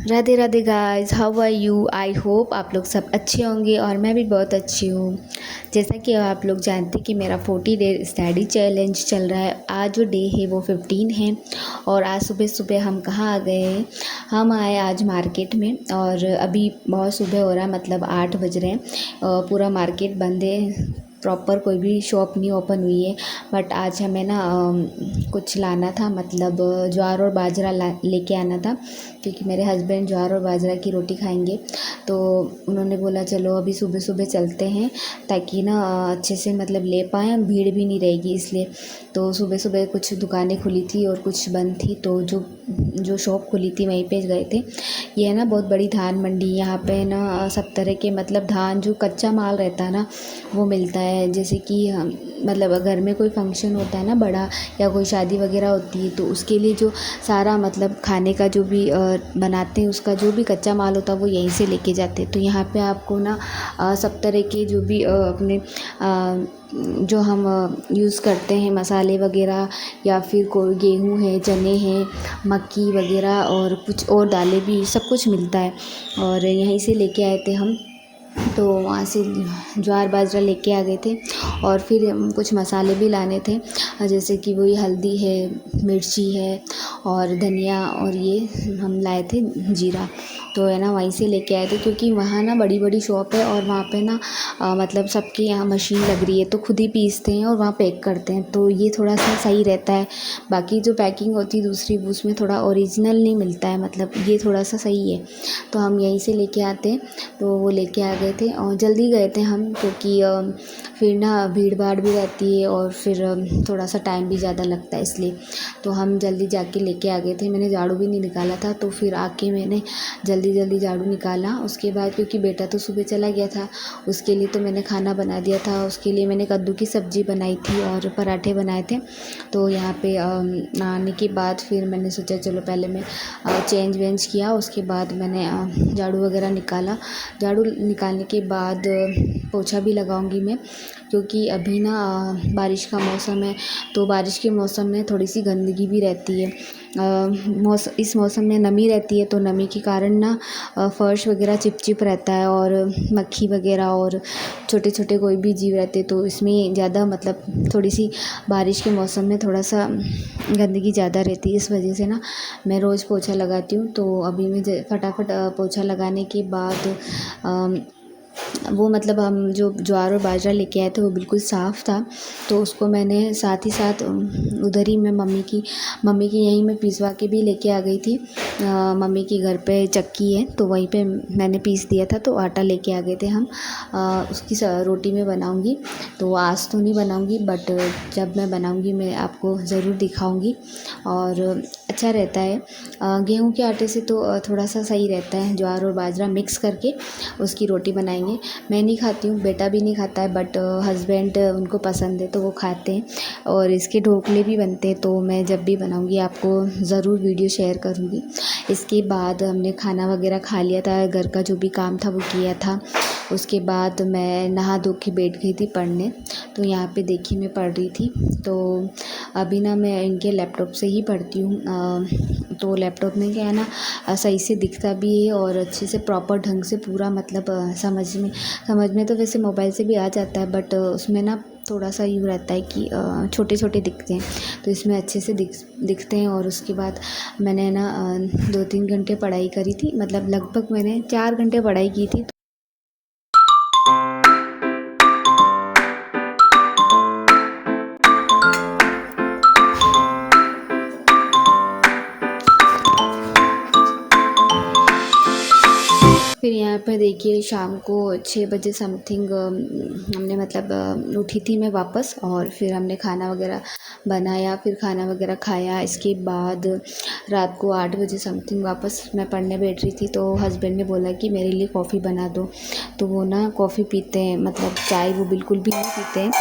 Radhe Radhe guys, how are you. I hope आप लोग सब अच्छे होंगे और मैं भी बहुत अच्छी हूँ। जैसा कि आप लोग जानते हैं कि मेरा 40 डे स्टडी चैलेंज चल रहा है। आज जो डे है वो 15 है। और आज सुबह सुबह हम कहाँ आ गए, हम आए आज मार्केट में। और अभी बहुत सुबह हो रहा है, मतलब 8 बज रहे हैं। पूरा मार्केट बंद है, प्रॉपर कोई भी शॉप नहीं ओपन हुई है। बट आज हमें ना कुछ लाना था, मतलब ज्वार और बाजरा लेके आना था, क्योंकि मेरे हस्बैंड ज्वार और बाजरा की रोटी खाएंगे। तो उन्होंने बोला चलो अभी सुबह सुबह चलते हैं, ताकि ना अच्छे से मतलब ले पाएँ, भीड़ भी नहीं रहेगी इसलिए। तो सुबह सुबह कुछ दुकानें खुली थी और कुछ बंद थी, तो जो शॉप खुली थी वहीं पे गए थे। ये है ना बहुत बड़ी धान मंडी, यहाँ पे ना सब तरह के मतलब धान जो कच्चा माल रहता है ना वो मिलता है। जैसे कि मतलब घर में कोई फंक्शन होता है ना बड़ा, या कोई शादी वगैरह होती है, तो उसके लिए जो सारा मतलब खाने का जो भी बनाते हैं, उसका जो भी कच्चा माल होता है वो यहीं से लेके जाते हैं। तो यहाँ पे आपको ना सब तरह के जो भी अपने जो हम यूज़ करते हैं मसाले वगैरह, या फिर कोई गेहूँ है, चने हैं, मक्की वगैरह और कुछ और दालें भी, सब कुछ मिलता है। और यहीं से लेके आए थे हम। तो वहाँ से ज्वार बाजरा लेके आ गए थे। और फिर कुछ मसाले भी लाने थे, जैसे कि वही हल्दी है, मिर्ची है और धनिया, और ये हम लाए थे जीरा। तो है ना वहीं से लेके आए थे, क्योंकि वहाँ ना बड़ी बड़ी शॉप है और वहाँ पे ना मतलब सबके यहाँ मशीन लग रही है, तो खुद ही पीसते हैं और वहाँ पैक करते हैं, तो ये थोड़ा सा सही रहता है। बाकी जो पैकिंग होती है दूसरी, उसमें थोड़ा ओरिजिनल नहीं मिलता है, मतलब ये थोड़ा सा सही है। तो हम यहीं से लेके आते हैं। तो वो लेके आ गए थे और जल्दी गए थे हम, क्योंकि फिर ना भीड़ भाड़ भी रहती है और फिर थोड़ा सा टाइम भी ज़्यादा लगता है, इसलिए तो हम जल्दी जाके लेके आ गए थे। मैंने झाड़ू भी नहीं निकाला था, तो फिर आके मैंने जल्दी जल्दी झाड़ू निकाला। उसके बाद क्योंकि बेटा तो सुबह चला गया था, उसके लिए तो मैंने खाना बना दिया था। उसके लिए मैंने कद्दू की सब्ज़ी बनाई थी और पराठे बनाए थे। तो यहाँ पे आने के बाद फिर मैंने सोचा चलो पहले मैं चेंज वेंज किया, उसके बाद मैंने झाड़ू वगैरह निकाला। झाड़ू निकालने के बाद पोछा भी लगाऊंगी मैं, क्योंकि अभी ना बारिश का मौसम है, तो बारिश के मौसम में थोड़ी सी गंदगी भी रहती है। इस मौसम में नमी रहती है, तो नमी के कारण ना फर्श वगैरह चिपचिप रहता है, और मक्खी वगैरह और छोटे छोटे कोई भी जीव रहते हैं, तो इसमें ज़्यादा मतलब थोड़ी सी बारिश के मौसम में थोड़ा सा गंदगी ज़्यादा रहती है। इस वजह से ना मैं रोज़ पोछा लगाती हूँ। तो अभी मैं फटाफट पोछा लगाने के बाद वो मतलब हम जो ज्वार और बाजरा लेके आए थे वो बिल्कुल साफ़ था, तो उसको मैंने साथ ही साथ उधर ही मैं मम्मी की यहीं मैं पिसवा के भी लेके आ गई थी। मम्मी के घर पे चक्की है, तो वहीं पे मैंने पीस दिया था, तो आटा लेके आ गए थे हम। उसकी रोटी मैं बनाऊंगी, तो आज तो नहीं बनाऊंगी, बट जब मैं बनाऊंगी मैं आपको ज़रूर दिखाऊंगी। और अच्छा रहता है। गेहूं के आटे से तो थोड़ा सा सही रहता है, ज्वार और बाजरा मिक्स करके उसकी रोटी बनाएंगे। मैं नहीं खाती हूँ, बेटा भी नहीं खाता है, बट हस्बैंड उनको पसंद है तो वो खाते हैं। और इसके ढोकले भी बनते हैं, तो मैं जब भी बनाऊंगी आपको ज़रूर वीडियो शेयर करूँगी। इसके बाद हमने खाना वगैरह खा लिया था, घर का जो भी काम था वो किया था। उसके बाद मैं नहा धो के बैठ गई थी पढ़ने। तो यहाँ पे देखिए मैं पढ़ रही थी। तो अभी ना मैं इनके लैपटॉप से ही पढ़ती हूँ। तो लैपटॉप में क्या है ना सही से दिखता भी है, और अच्छे से प्रॉपर ढंग से पूरा मतलब समझ में तो वैसे मोबाइल से भी आ जाता है, बट उसमें ना थोड़ा सा यूँ रहता है कि छोटे छोटे दिखते हैं, तो इसमें अच्छे से दिखते हैं। और उसके बाद मैंने ना 2-3 घंटे पढ़ाई करी थी, मतलब लगभग मैंने 4 घंटे पढ़ाई की थी। फिर यहाँ पे देखिए शाम को 6 बजे समथिंग हमने मतलब उठी थी मैं वापस, और फिर हमने खाना वगैरह बनाया, फिर खाना वगैरह खाया। इसके बाद रात को 8 बजे समथिंग वापस मैं पढ़ने बैठ रही थी, तो हस्बैंड ने बोला कि मेरे लिए कॉफ़ी बना दो। तो वो ना कॉफ़ी पीते हैं, मतलब चाय वो बिल्कुल भी नहीं पीते हैं।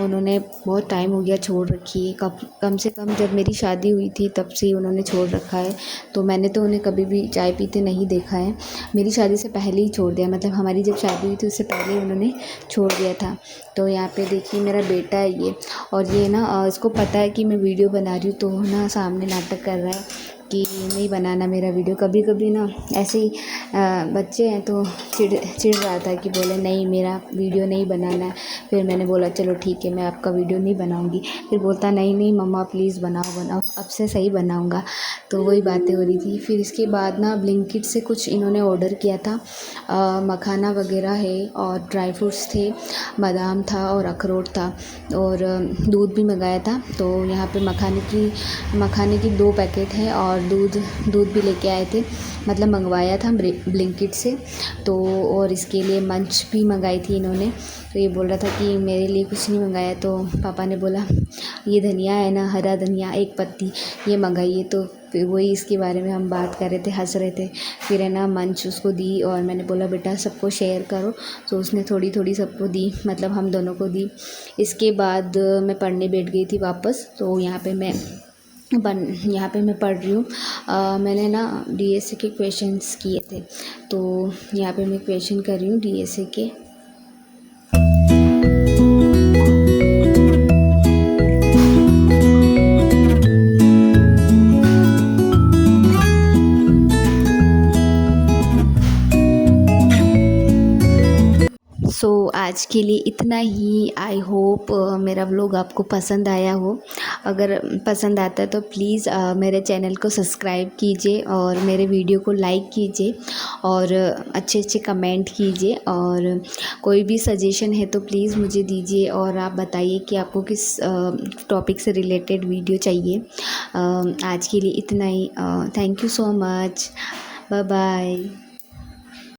उन्होंने बहुत टाइम हो गया छोड़ रखी है, कम से कम जब मेरी शादी हुई थी तब से ही उन्होंने छोड़ रखा है। तो मैंने तो उन्हें कभी भी चाय पीते नहीं देखा है। मेरी शादी से पहले ही छोड़ दिया, मतलब हमारी जब शादी हुई थी उससे पहले ही उन्होंने छोड़ दिया था। तो यहाँ पे देखिए मेरा बेटा है ये, और ये ना इसको पता है कि मैं वीडियो बना रही हूँ, तो ना सामने नाटक कर रहा है कि नहीं बनाना मेरा वीडियो। कभी कभी ना ऐसे ही बच्चे हैं तो चिढ़ रहा था कि बोले नहीं मेरा वीडियो नहीं बनाना है। फिर मैंने बोला चलो ठीक है मैं आपका वीडियो नहीं बनाऊंगी। फिर बोलता नहीं नहीं मम्मा प्लीज़ बनाओ अब से सही बनाऊंगा। तो वही बातें हो रही थी। फिर इसके बाद ना ब्लिंकिट से कुछ इन्होंने ऑर्डर किया था, मखाना वगैरह है और ड्राई फ्रूट्स थे, बादाम था और अखरोट था और दूध भी मंगाया था। तो यहाँ पे मखाने की 2 पैकेट है और दूध भी लेके आए थे, मतलब मंगवाया था ब्लिंकिट से। तो और इसके लिए मंच भी मंगाई थी इन्होंने। तो ये बोल रहा था कि मेरे लिए कुछ नहीं मंगाया। तो पापा ने बोला ये धनिया है ना, हरा धनिया 1 पत्ती, ये मंगाइए। तो फिर वही इसके बारे में हम बात कर रहे थे, हंस रहे थे। फिर है ना मंच उसको दी और मैंने बोला बेटा सबको शेयर करो। तो उसने थोड़ी थोड़ी सबको दी, मतलब हम दोनों को दी। इसके बाद मैं पढ़ने बैठ गई थी वापस। तो यहाँ पे मैं पढ़ रही हूँ। मैंने ना डीएसए के क्वेश्चंस किए थे, तो यहाँ पे मैं क्वेश्चन कर रही हूँ डीएसए के। आज के लिए इतना ही। आई होप मेरा व्लॉग आपको पसंद आया हो। अगर पसंद आता है तो प्लीज़ मेरे चैनल को सब्सक्राइब कीजिए और मेरे वीडियो को लाइक कीजिए और अच्छे कमेंट कीजिए। और कोई भी सजेशन है तो प्लीज़ मुझे दीजिए और आप बताइए कि आपको किस टॉपिक से रिलेटेड वीडियो चाहिए। आज के लिए इतना ही। Thank you so much. Bye bye.